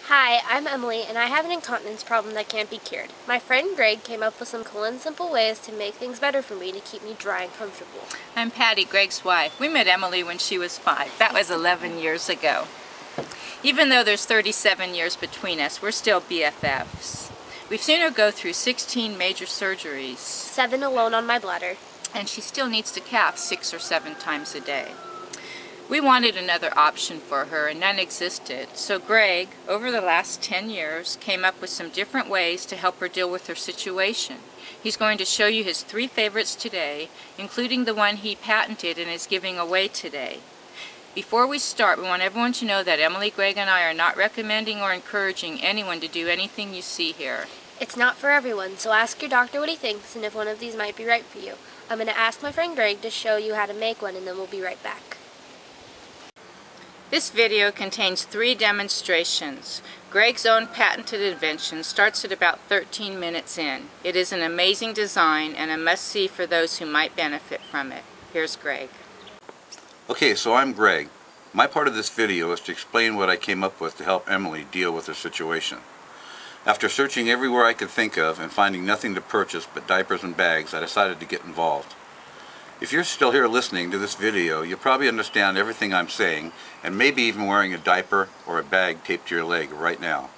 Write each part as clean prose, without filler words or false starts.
Hi, I'm Emily, and I have an incontinence problem that can't be cured. My friend Greg came up with some cool and simple ways to make things better for me to keep me dry and comfortable. I'm Patty, Greg's wife. We met Emily when she was 5. That was 11 years ago. Even though there's 37 years between us, we're still BFFs. We've seen her go through 16 major surgeries. 7 alone on my bladder. And she still needs to cath 6 or 7 times a day. We wanted another option for her, and none existed. So Greg, over the last 10 years, came up with some different ways to help her deal with her situation. He's going to show you his 3 favorites today, including the one he patented and is giving away today. Before we start, we want everyone to know that Emily, Greg, and I are not recommending or encouraging anyone to do anything you see here. It's not for everyone, so ask your doctor what he thinks and if one of these might be right for you. I'm going to ask my friend Greg to show you how to make one, and then we'll be right back. This video contains 3 demonstrations. Greg's own patented invention starts at about 13 minutes in. It is an amazing design and a must-see for those who might benefit from it. Here's Greg. Okay, so I'm Greg. My part of this video is to explain what I came up with to help Emily deal with her situation. After searching everywhere I could think of and finding nothing to purchase but diapers and bags, I decided to get involved. If you're still here listening to this video, you'll probably understand everything I'm saying, and maybe even wearing a diaper or a bag taped to your leg right now.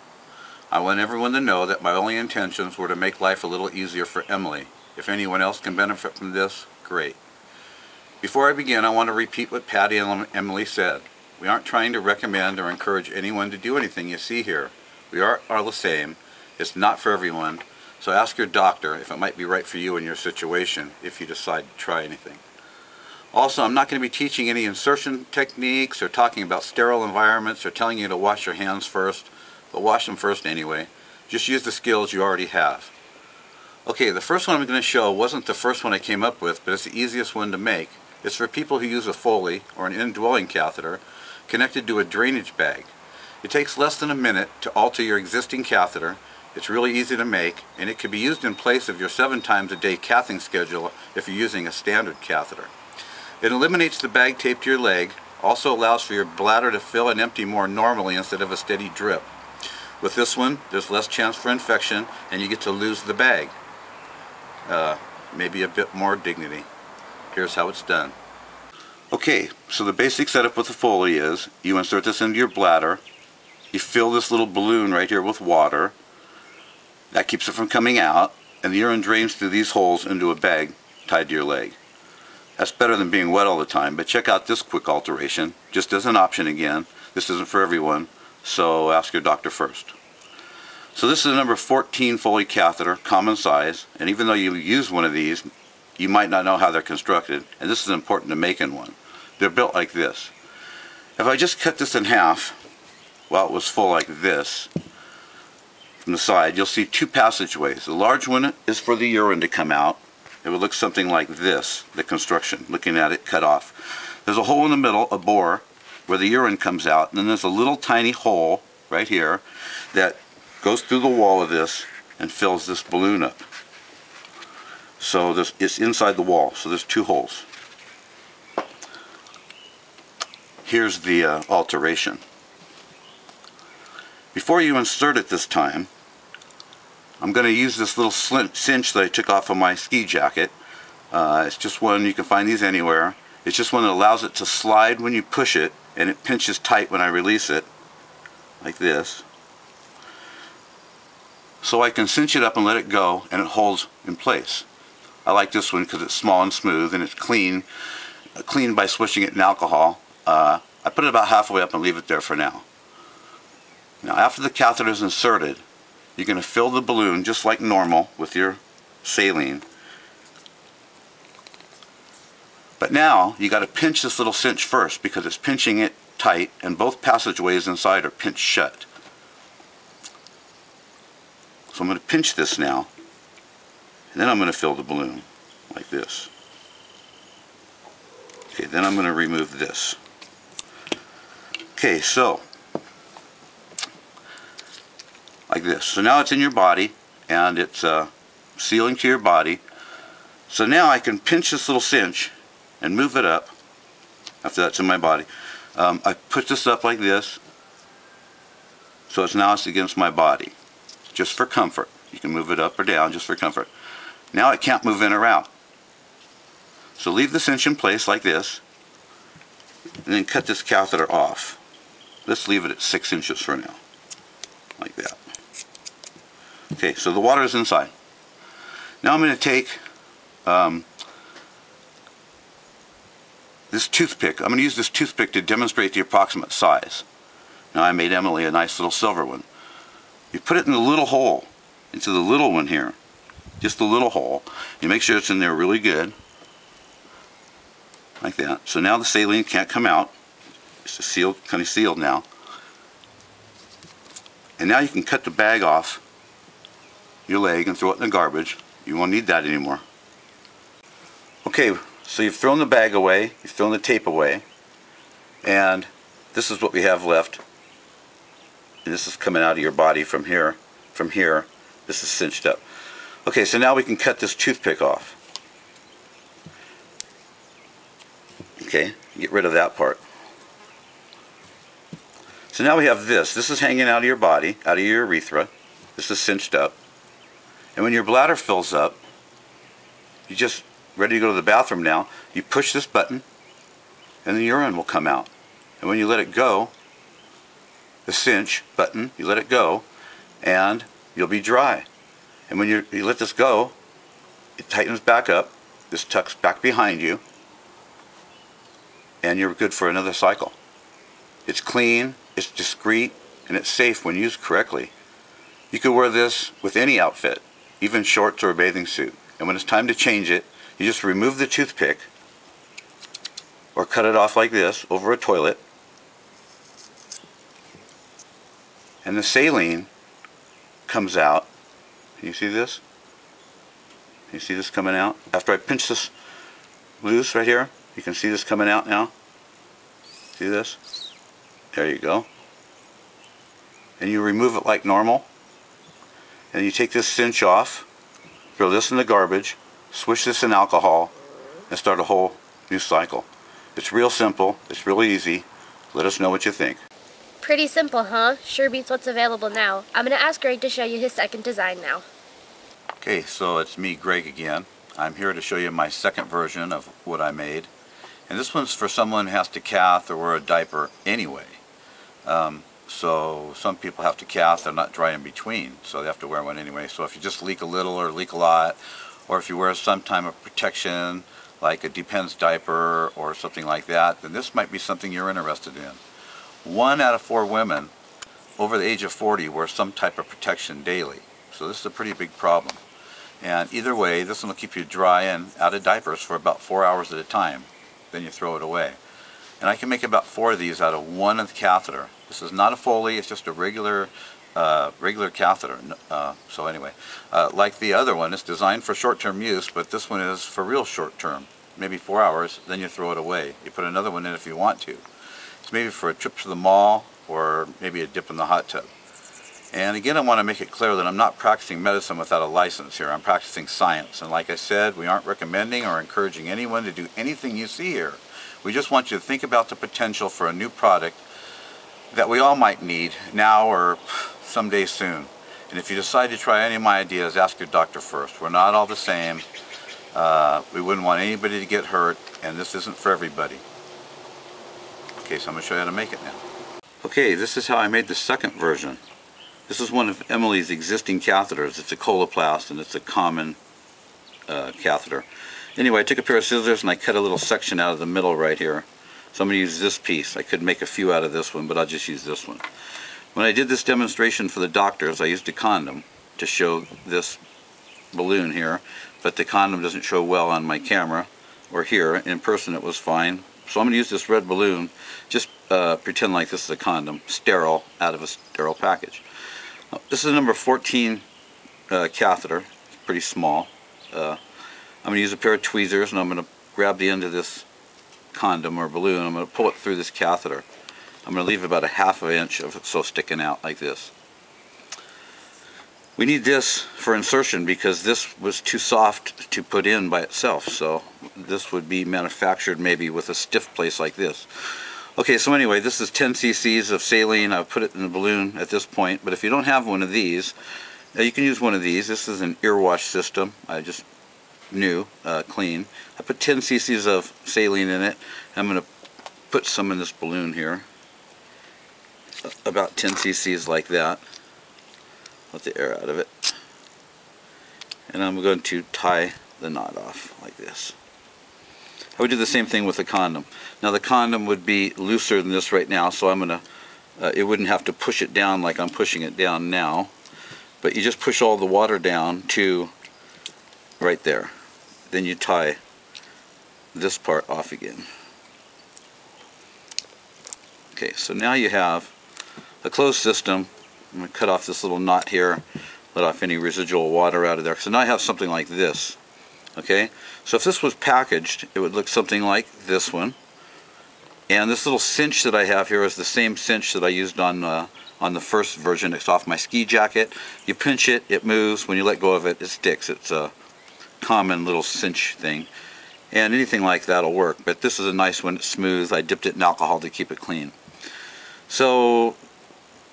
I want everyone to know that my only intentions were to make life a little easier for Emily. If anyone else can benefit from this, great. Before I begin, I want to repeat what Patty and Emily said. We aren't trying to recommend or encourage anyone to do anything you see here. We are the same. It's not for everyone. So ask your doctor if it might be right for you in your situation if you decide to try anything. Also, I'm not going to be teaching any insertion techniques or talking about sterile environments or telling you to wash your hands first, but wash them first anyway. Just use the skills you already have. Okay, the first one I'm going to show wasn't the first one I came up with, but it's the easiest one to make. It's for people who use a Foley or an indwelling catheter connected to a drainage bag. It takes less than a minute to alter your existing catheter. It's really easy to make, and it can be used in place of your 7 times a day cathing schedule if you're using a standard catheter. It eliminates the bag taped to your leg, also allows for your bladder to fill and empty more normally instead of a steady drip. With this one, there's less chance for infection, and you get to lose the bag. Maybe a bit more dignity. Here's how it's done. Okay, so the basic setup with the Foley is, you insert this into your bladder, you fill this little balloon right here with water. That keeps it from coming out, and the urine drains through these holes into a bag tied to your leg. That's better than being wet all the time, but check out this quick alteration, just as an option again. This isn't for everyone, so ask your doctor first. So this is a number 14 Foley catheter, common size, and even though you use one of these, you might not know how they're constructed, and this is important to making one. They're built like this. If I just cut this in half, while it was full like this, from the side, you'll see 2 passageways. The large one is for the urine to come out. It would look something like this, the construction, looking at it cut off. There's a hole in the middle, a bore, where the urine comes out, and then there's a little tiny hole right here that goes through the wall of this and fills this balloon up. So it's inside the wall, so there's 2 holes. Here's the alteration. Before you insert it this time, I'm going to use this little cinch that I took off of my ski jacket. It's just one, you can find these anywhere. It's just one that allows it to slide when you push it, and it pinches tight when I release it, like this. So I can cinch it up and let it go, and it holds in place. I like this one because it's small and smooth, and it's clean by swishing it in alcohol. I put it about halfway up and leave it there for now. Now after the catheter is inserted, you're going to fill the balloon just like normal with your saline. But now you got to pinch this little cinch first because it's pinching it tight and both passageways inside are pinched shut. So I'm going to pinch this now, and then I'm going to fill the balloon like this. Okay, then I'm going to remove this. Okay, so like this. So now it's in your body and it's sealing to your body. So now I can pinch this little cinch and move it up after that's in my body. I put this up like this. So now it's against my body, just for comfort. You can move it up or down just for comfort. Now it can't move in or out. So leave the cinch in place like this, and then cut this catheter off. Let's leave it at 6 inches for now, like that. Okay, so the water is inside. Now I'm going to take this toothpick. I'm going to use this toothpick to demonstrate the approximate size. Now I made Emily a nice little silver one. You put it in the little hole, into the little one here, just the little hole. You make sure it's in there really good, like that. So now the saline can't come out. It's sealed, kind of sealed now. And now you can cut the bag off your leg and throw it in the garbage. You won't need that anymore. Okay, so you've thrown the bag away, you've thrown the tape away, and this is what we have left. And this is coming out of your body from here. From here, this is cinched up. Okay, so now we can cut this toothpick off. Okay, get rid of that part. So now we have this. This is hanging out of your body, out of your urethra. This is cinched up. And when your bladder fills up, you just ready to go to the bathroom now, you push this button and the urine will come out. And when you let it go, the cinch button, you let it go and you'll be dry. And when you let this go, it tightens back up, this tucks back behind you, and you're good for another cycle. It's clean, it's discreet, and it's safe when used correctly. You could wear this with any outfit, even shorts or a bathing suit. And when it's time to change it, you just remove the toothpick or cut it off like this over a toilet, and the saline comes out. Can you see this? Can you see this coming out? After I pinch this loose right here, you can see this coming out now. See this? There you go. And you remove it like normal. And you take this cinch off, throw this in the garbage, swish this in alcohol, and start a whole new cycle. It's real simple. It's really easy. Let us know what you think. Pretty simple, huh? Sure beats what's available now. I'm going to ask Greg to show you his second design now. Okay, so it's me, Greg, again. I'm here to show you my second version of what I made. And this one's for someone who has to cath or wear a diaper anyway. So some people have to cath, they're not dry in between, so they have to wear one anyway. So if you just leak a little or leak a lot, or if you wear some type of protection, like a Depends diaper or something like that, then this might be something you're interested in. 1 out of 4 women over the age of 40 wear some type of protection daily. So this is a pretty big problem. And either way, this one will keep you dry and out of diapers for about 4 hours at a time. Then you throw it away. And I can make about 4 of these out of 1 of the catheter. This is not a Foley, it's just a regular catheter. So anyway, like the other one, it's designed for short-term use, but this one is for real short-term. Maybe 4 hours, then you throw it away. You put another one in if you want to. It's maybe for a trip to the mall or maybe a dip in the hot tub. And again, I want to make it clear that I'm not practicing medicine without a license here. I'm practicing science. And like I said, we aren't recommending or encouraging anyone to do anything you see here. We just want you to think about the potential for a new product that we all might need now or someday soon. And if you decide to try any of my ideas, ask your doctor first. We're not all the same. We wouldn't want anybody to get hurt, and this isn't for everybody. Okay, so I'm going to show you how to make it now. Okay, this is how I made the second version. This is one of Emily's existing catheters. It's a Coloplast, and it's a common catheter. Anyway, I took a pair of scissors and I cut a little section out of the middle right here. So I'm going to use this piece. I could make a few out of this one, but I'll just use this one. When I did this demonstration for the doctors, I used a condom to show this balloon here, but the condom doesn't show well on my camera or here. In person it was fine. So I'm going to use this red balloon, just pretend like this is a condom, sterile, out of a sterile package. This is a number 14 catheter. It's pretty small. I'm going to use a pair of tweezers, and I'm going to grab the end of this condom or balloon. I'm going to pull it through this catheter. I'm going to leave about a ½ inch of it so sticking out like this. We need this for insertion because this was too soft to put in by itself, so this would be manufactured maybe with a stiff place like this. Okay, so anyway, this is 10 cc's of saline. I've put it in the balloon at this point, but if you don't have one of these, you can use one of these. This is an ear wash system. I just new, clean. I put 10 cc's of saline in it. I'm going to put some in this balloon here. About 10 cc's like that. Let the air out of it. And I'm going to tie the knot off like this. I would do the same thing with the condom. Now the condom would be looser than this right now, so I'm going to, it wouldn't have to push it down like I'm pushing it down now. But you just push all the water down to right there. Then you tie this part off again. Okay, so now you have a closed system. I'm going to cut off this little knot here, let off any residual water out of there. So now I have something like this. Okay, so if this was packaged, it would look something like this one. And this little cinch that I have here is the same cinch that I used on the first version. It's off my ski jacket. You pinch it, it moves. When you let go of it, it sticks. It's a common little cinch thing. And anything like that will work. But this is a nice one. It's smooth. I dipped it in alcohol to keep it clean. So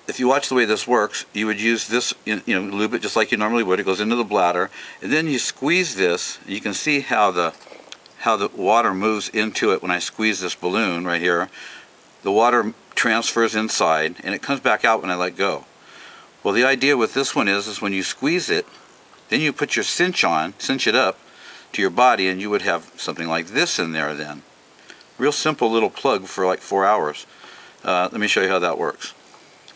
if you watch the way this works, you would use this, lube it just like you normally would. It goes into the bladder, and then you squeeze this. And you can see how the water moves into it when I squeeze this balloon right here. The water transfers inside, and it comes back out when I let go. Well, the idea with this one is when you squeeze it, then you put your cinch on, cinch it up to your body, and you would have something like this in there then. Real simple little plug for like 4 hours. Let me show you how that works.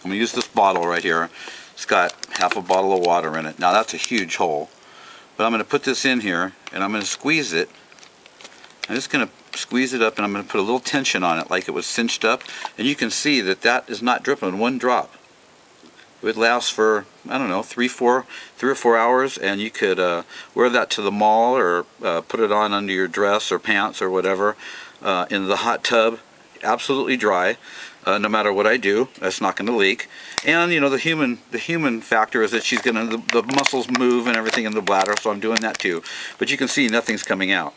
I'm going to use this bottle right here. It's got half a bottle of water in it. Now that's a huge hole. But I'm going to put this in here and I'm going to squeeze it. I'm just going to squeeze it up and I'm going to put a little tension on it like it was cinched up. And you can see that that is not dripping one drop. It would last for, I don't know, 3 or 4 hours, and you could wear that to the mall or put it on under your dress or pants or whatever in the hot tub. Absolutely dry. No matter what I do, that's not going to leak. And the human factor is that she's going to, the muscles move and everything in the bladder, so I'm doing that too. But you can see nothing's coming out.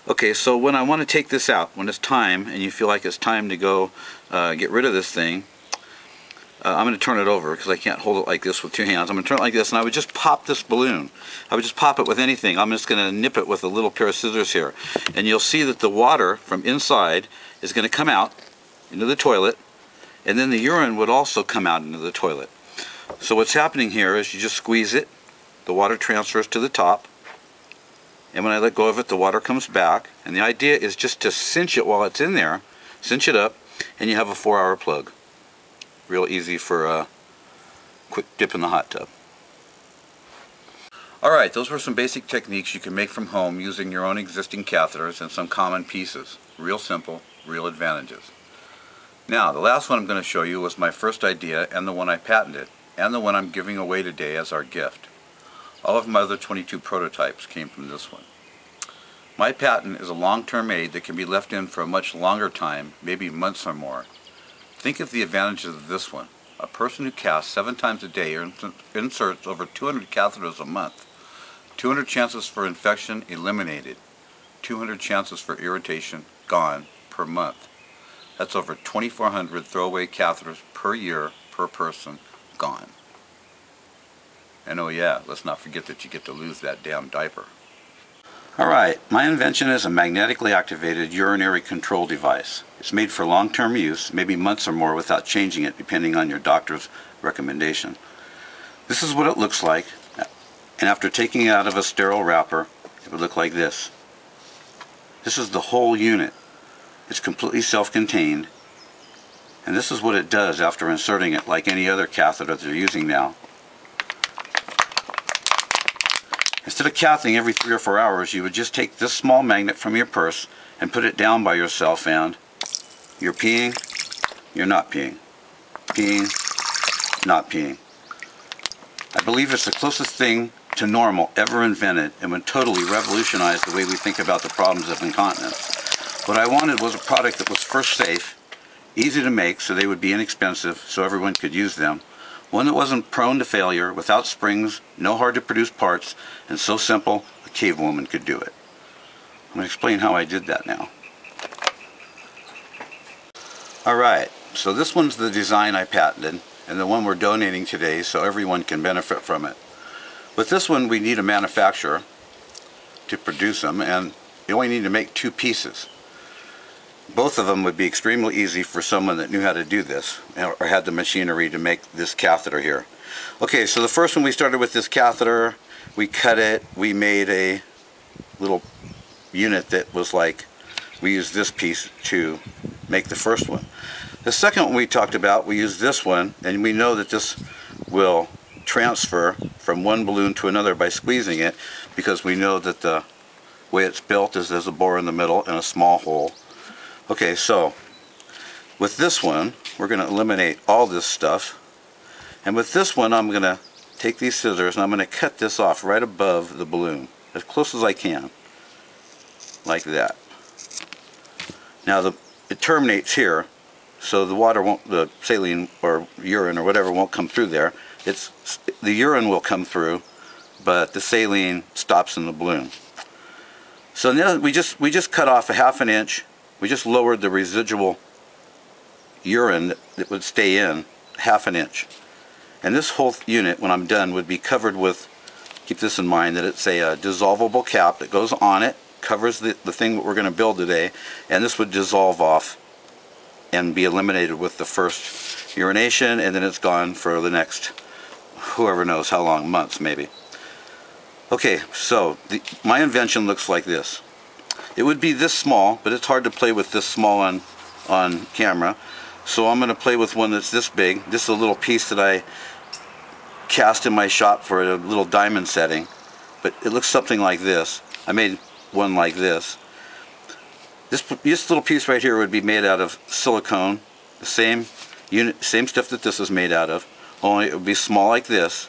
Okay, so when I want to take this out, when it's time, and you feel like it's time to go get rid of this thing, I'm going to turn it over because I can't hold it like this with 2 hands. I'm going to turn it like this, and I would just pop this balloon. I would just pop it with anything. I'm just going to nip it with a little pair of scissors here. And you'll see that the water from inside is going to come out into the toilet, and then the urine would also come out into the toilet. So what's happening here is you just squeeze it, the water transfers to the top, and when I let go of it, the water comes back. And the idea is just to cinch it while it's in there, cinch it up, and you have a 4-hour plug. Real easy for a quick dip in the hot tub. Alright, those were some basic techniques you can make from home using your own existing catheters and some common pieces. Real simple, real advantages. Now, the last one I'm going to show you was my first idea and the one I patented, and the one I'm giving away today as our gift. All of my other 22 prototypes came from this one. My patent is a long-term aid that can be left in for a much longer time, maybe months or more. Think of the advantages of this one. A person who casts 7 times a day inserts over 200 catheters a month. 200 chances for infection eliminated. 200 chances for irritation gone per month. That's over 2,400 throwaway catheters per year per person gone. And oh yeah, let's not forget that you get to lose that damn diaper. Alright, my invention is a magnetically activated urinary control device. It's made for long-term use, maybe months or more without changing it depending on your doctor's recommendation. This is what it looks like, and after taking it out of a sterile wrapper, it would look like this. This is the whole unit. It's completely self-contained, and this is what it does after inserting it like any other catheter that you're using now. Instead of cathing every 3 or 4 hours, you would just take this small magnet from your purse and put it down by yourself, and you're peeing, you're not peeing. Peeing, not peeing. I believe it's the closest thing to normal ever invented and would totally revolutionize the way we think about the problems of incontinence. What I wanted was a product that was first safe, easy to make so they would be inexpensive so everyone could use them, one that wasn't prone to failure, without springs, no hard to produce parts, and so simple a cave woman could do it. I'm going to explain how I did that now. Alright, so this one's the design I patented, and the one we're donating today so everyone can benefit from it. With this one we need a manufacturer to produce them, and you only need to make 2 pieces. Both of them would be extremely easy for someone that knew how to do this, or had the machinery to make this catheter here. Okay, so the first one, we started with this catheter, we cut it, we made a little unit that was like, we used this piece to make the first one. The second one we talked about, we used this one, and we know that this will transfer from one balloon to another by squeezing it, because we know that the way it's built is there's a bore in the middle and a small hole. Okay, so with this one we're going to eliminate all this stuff, and with this one I'm going to take these scissors and I'm going to cut this off right above the balloon as close as I can, like that. Now it terminates here, so the water won't, the saline or urine or whatever won't come through there. The urine will come through, but the saline stops in the balloon. So now we just cut off a 1/2 inch. We just lowered the residual urine that would stay in 1/2 inch. And this whole unit, when I'm done, would be covered with, keep this in mind, that it's a dissolvable cap that goes on it, covers the thing that we're going to build today, and this would dissolve off and be eliminated with the first urination, and then it's gone for the next, whoever knows how long, months maybe. Okay, so my invention looks like this. It would be this small, but it's hard to play with this small on camera. So I'm going to play with one that's this big. This is a little piece that I cast in my shop for a little diamond setting, but it looks something like this. I made one like this. This little piece right here would be made out of silicone, the same unit, same stuff that this is made out of, only it would be small like this.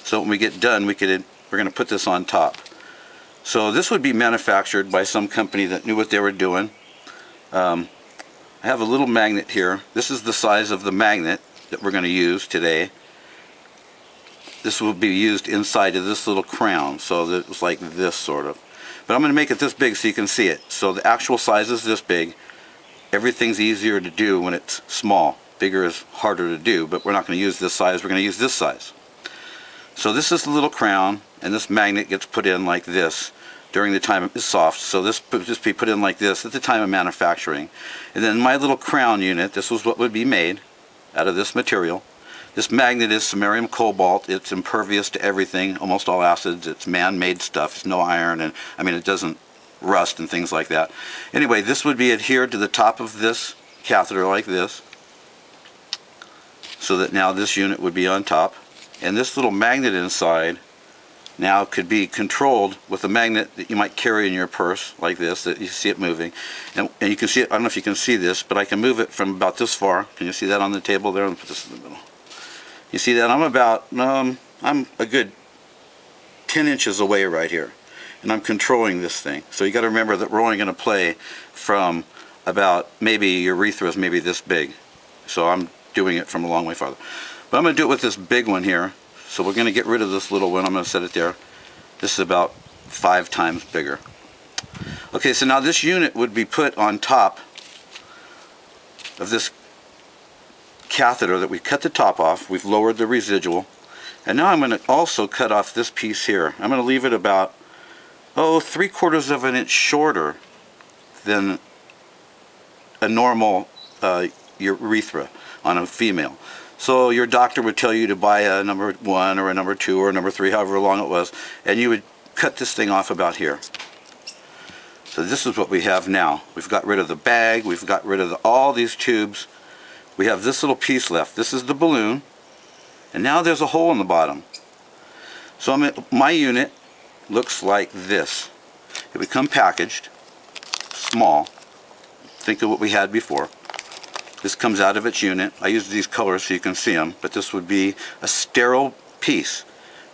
So when we get done, we're going to put this on top. So this would be manufactured by some company that knew what they were doing. I have a little magnet here. This is the size of the magnet that we're going to use today. This will be used inside of this little crown, so that it's like this sort of. But I'm going to make it this big so you can see it. So the actual size is this big. Everything's easier to do when it's small. Bigger is harder to do, but we're not going to use this size. We're going to use this size. So this is the little crown, and this magnet gets put in like this during the time it's soft. So this would just be put in like this at the time of manufacturing. And then my little crown unit, this was what would be made out of this material. This magnet is samarium cobalt. It's impervious to everything, almost all acids. It's man-made stuff. It's no iron, and I mean it doesn't rust and things like that. Anyway, this would be adhered to the top of this catheter like this, so that now this unit would be on top. And this little magnet inside now could be controlled with a magnet that you might carry in your purse like this, that you see it moving. And you can see it, I don't know if you can see this, but I can move it from about this far. Can you see that on the table there? Let me put this in the middle. You see that? I'm a good 10 inches away right here, and I'm controlling this thing. So you got to remember that we're only going to play from about, maybe your urethra is maybe this big. So I'm doing it from a long way farther. But I'm going to do it with this big one here. So we're going to get rid of this little one. I'm going to set it there. This is about 5 times bigger. Okay, so now this unit would be put on top of this catheter that we cut the top off. We've lowered the residual. And now I'm going to also cut off this piece here. I'm going to leave it about, 3/4 of an inch shorter than a normal urethra on a female. So your doctor would tell you to buy a number 1 or a number 2 or a number 3, however long it was, and you would cut this thing off about here. So this is what we have now. We've got rid of the bag, we've got rid of all these tubes. We have this little piece left. This is the balloon, and now there's a hole in the bottom. So my unit looks like this. It would come packaged, small. Think of what we had before. This comes out of its unit. I used these colors so you can see them, but this would be a sterile piece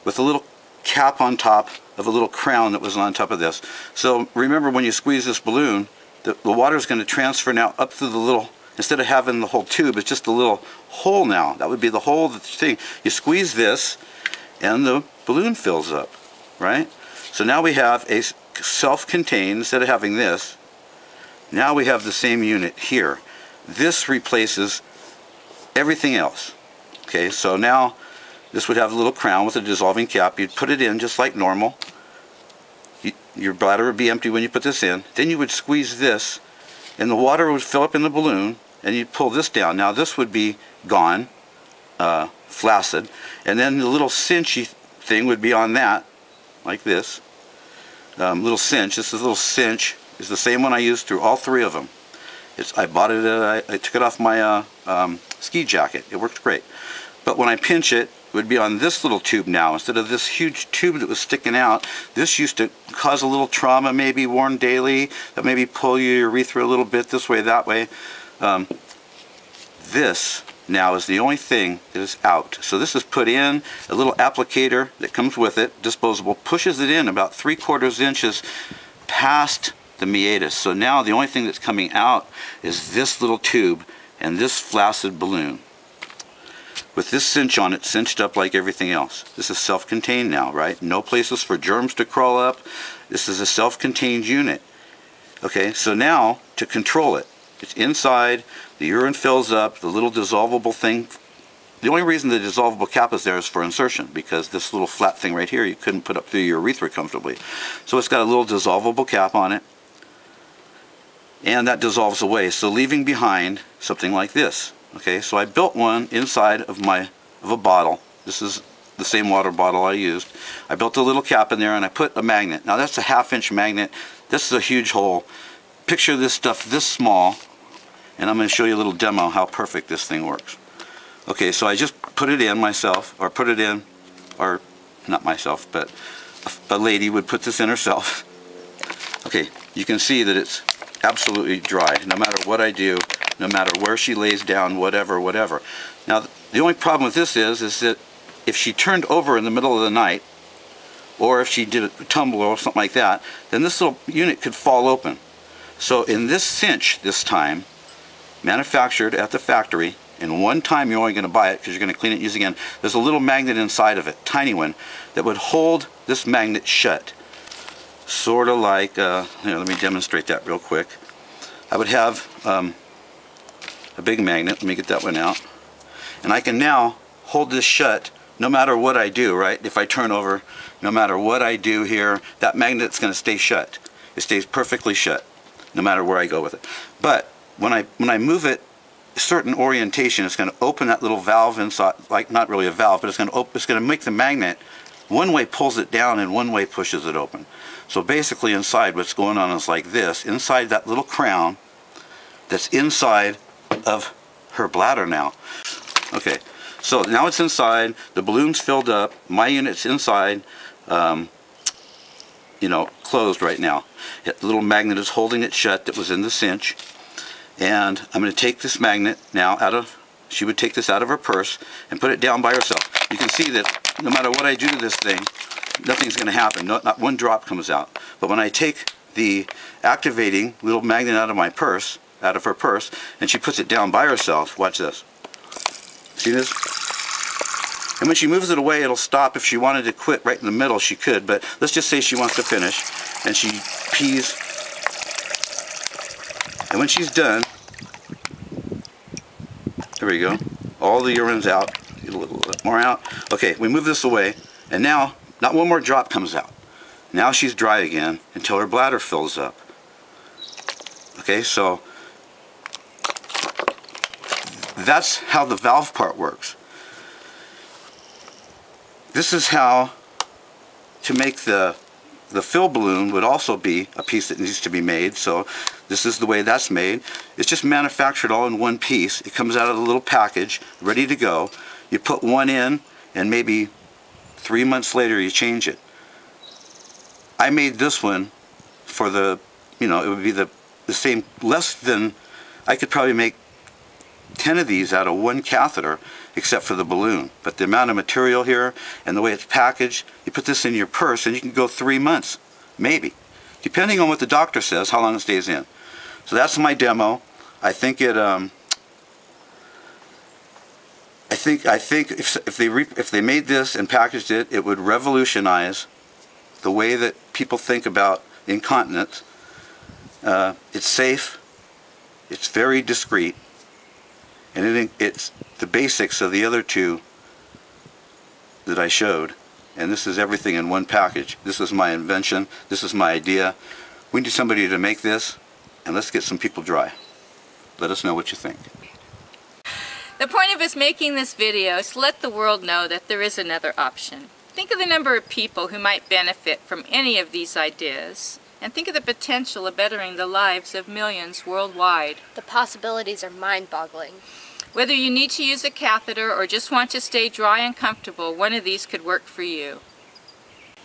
with a little cap on top of a little crown that was on top of this. So remember, when you squeeze this balloon, the water is going to transfer now up through the little, instead of having the whole tube, it's just a little hole now. That would be the hole, the thing. You squeeze this and the balloon fills up, right? So now we have a self-contained, instead of having this, now we have the same unit here. this replaces everything else. Okay, so now this would have a little crown with a dissolving cap. You'd put it in just like normal. Your bladder would be empty when you put this in. Then you would squeeze this, and the water would fill up in the balloon, and you'd pull this down. Now this would be gone, flaccid, and then the little cinchy thing would be on that, like this. Little cinch. This is a little cinch. It's the same one I used through all three of them. I bought it. I took it off my ski jacket. It worked great. But when I pinch it, it would be on this little tube now instead of this huge tube that was sticking out. This used to cause a little trauma, maybe worn daily, that maybe pull your urethra a little bit this way, that way. This now is the only thing that is out. So this is put in, a little applicator that comes with it, disposable, pushes it in about 3/4 inches past the meatus. So now the only thing that's coming out is this little tube and this flaccid balloon. With this cinch on it, cinched up like everything else. This is self-contained now, right? No places for germs to crawl up. This is a self-contained unit. Okay, so now to control it, it's inside, the urine fills up, the little dissolvable thing. The only reason the dissolvable cap is there is for insertion, because this little flat thing right here you couldn't put up through your urethra comfortably. So it's got a little dissolvable cap on it, and that dissolves away, so leaving behind something like this. Okay, so I built one inside of a bottle. This is the same water bottle I used. I built a little cap in there and I put a magnet. Now that's a 1/2-inch magnet. This is a huge hole. Picture this stuff this small, and I'm going to show you a little demo how perfect this thing works. Okay, so I just put it in myself, or put it in, or not myself, but a lady would put this in herself. Okay, you can see that it's absolutely dry, no matter what I do, no matter where she lays down, whatever. Now, the only problem with this is that if she turned over in the middle of the night, or if she did a tumble or something like that, then this little unit could fall open. So in this cinch this time, manufactured at the factory, and one time you're only going to buy it because you're going to clean it and use it again, there's a little magnet inside of it, tiny one, that would hold this magnet shut. Sort of like, here, let me demonstrate that real quick. I would have a big magnet. Let me get that one out. And I can now hold this shut no matter what I do, right? If I turn over, no matter what I do here, that magnet's going to stay shut. It stays perfectly shut no matter where I go with it. But when I move it a certain orientation, it's going to open that little valve inside, like not really a valve, but it's going to make the magnet, one way pulls it down and one way pushes it open. So basically inside what's going on is like this. Inside that little crown that's inside of her bladder now. Okay, so now it's inside, the balloon's filled up, my unit's inside, you know, closed right now. The little magnet is holding it shut that was in the cinch. And I'm going to take this magnet now she would take this out of her purse and put it down by herself. You can see that no matter what I do to this thing, nothing's going to happen. Not one drop comes out. But when I take the activating little magnet out of her purse, and she puts it down by herself, watch this. See this? And when she moves it away, it'll stop. If she wanted to quit right in the middle, she could. But let's just say she wants to finish, and she pees. And when she's done, there we go. All the urine's out. Get a little bit more out. Okay, we move this away, and now not one more drop comes out. Now she's dry again until her bladder fills up. Okay, so that's how the valve part works. This is how to make the fill balloon would also be a piece that needs to be made. So this is the way that's made. It's just manufactured all in one piece. It comes out of the little package ready to go. You put one in, and maybe 3 months later you change it. I made this one for the, you know, it would be the same, less than, I could probably make 10 of these out of one catheter, except for the balloon. But the amount of material here and the way it's packaged, you put this in your purse and you can go 3 months, maybe, depending on what the doctor says, how long it stays in. So that's my demo. I think it, I think if they made this and packaged it, it would revolutionize the way that people think about incontinence. It's safe. It's very discreet. And it's the basics of the other two that I showed, and this is everything in one package. This is my invention. This is my idea. We need somebody to make this, and let's get some people dry. Let us know what you think. The point of us making this video is to let the world know that there is another option. Think of the number of people who might benefit from any of these ideas, and think of the potential of bettering the lives of millions worldwide. The possibilities are mind-boggling. Whether you need to use a catheter or just want to stay dry and comfortable, one of these could work for you.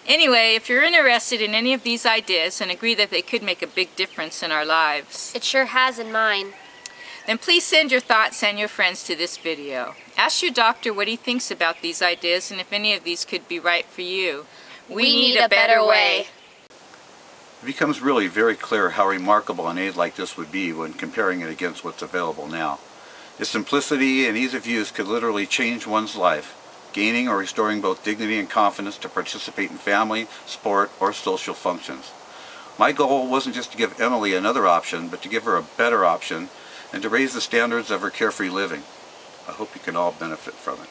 Anyway, if you're interested in any of these ideas and agree that they could make a big difference in our lives, It sure has in mine. then please send your thoughts and your friends to this video. Ask your doctor what he thinks about these ideas and if any of these could be right for you. We need a better way. It becomes really very clear how remarkable an aid like this would be when comparing it against what's available now. Its simplicity and ease of use could literally change one's life, gaining or restoring both dignity and confidence to participate in family, sport, or social functions. My goal wasn't just to give Emily another option, but to give her a better option and to raise the standards of her carefree living. I hope you can all benefit from it.